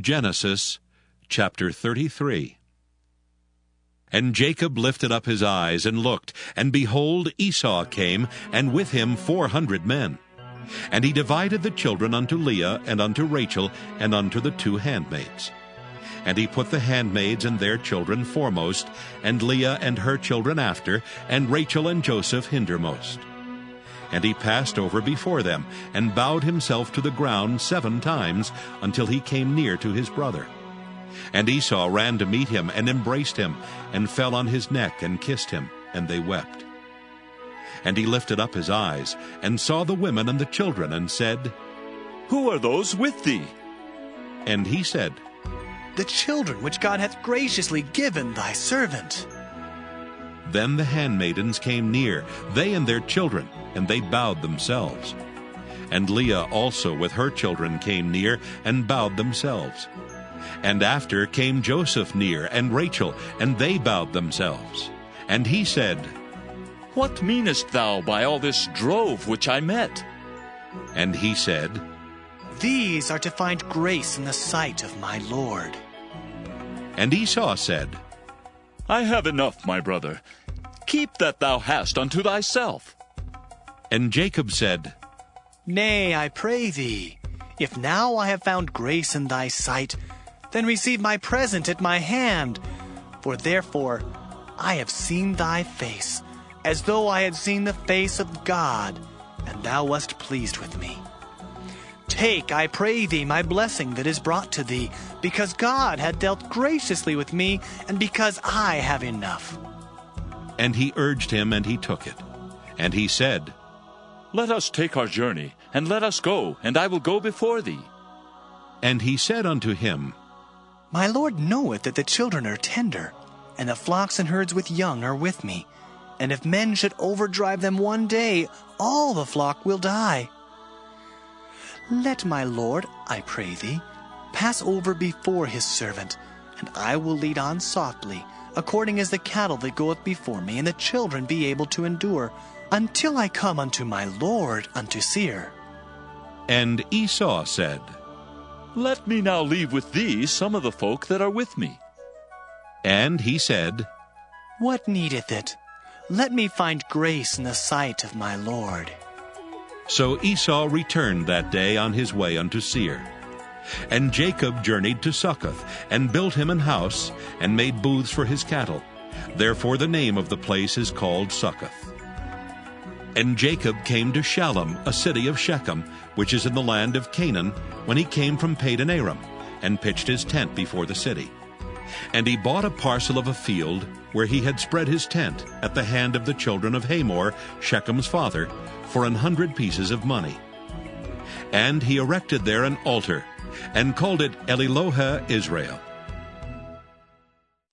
Genesis chapter 33. And Jacob lifted up his eyes and looked, and behold, Esau came, and with him 400 men. And he divided the children unto Leah, and unto Rachel, and unto the 2 handmaids. And he put the handmaids and their children foremost, and Leah and her children after, and Rachel and Joseph hindermost. And he passed over before them, and bowed himself to the ground 7 times, until he came near to his brother. And Esau ran to meet him, and embraced him, and fell on his neck, and kissed him, and they wept. And he lifted up his eyes, and saw the women and the children, and said, Who are those with thee? And he said, The children which God hath graciously given thy servant. Then the handmaidens came near, they and their children, and they bowed themselves. And Leah also with her children came near, and bowed themselves. And after came Joseph near, and Rachel, and they bowed themselves. And he said, What meanest thou by all this drove which I met? And he said, These are to find grace in the sight of my Lord. And Esau said, I have enough, my brother. Keep that thou hast unto thyself. And Jacob said, Nay, I pray thee, if now I have found grace in thy sight, then receive my present at my hand. For therefore I have seen thy face, as though I had seen the face of God, and thou wast pleased with me. Take, I pray thee, my blessing that is brought to thee, because God hath dealt graciously with me, and because I have enough. And he urged him, and he took it. And he said, Let us take our journey, and let us go, and I will go before thee. And he said unto him, My Lord knoweth that the children are tender, and the flocks and herds with young are with me. And if men should overdrive them one day, all the flock will die. Let my Lord, I pray thee, pass over before his servant, and I will lead on softly, according as the cattle that goeth before me, and the children be able to endure, until I come unto my Lord unto Seir. And Esau said, Let me now leave with thee some of the folk that are with me. And he said, What needeth it? Let me find grace in the sight of my Lord. So Esau returned that day on his way unto Seir. And Jacob journeyed to Succoth, and built him an house, and made booths for his cattle. Therefore the name of the place is called Succoth. And Jacob came to Shalem, a city of Shechem, which is in the land of Canaan, when he came from Padan Aram, and pitched his tent before the city. And he bought a parcel of a field, where he had spread his tent, at the hand of the children of Hamor, Shechem's father, for 100 pieces of money. And he erected there an altar, and called it Elilohe Israel.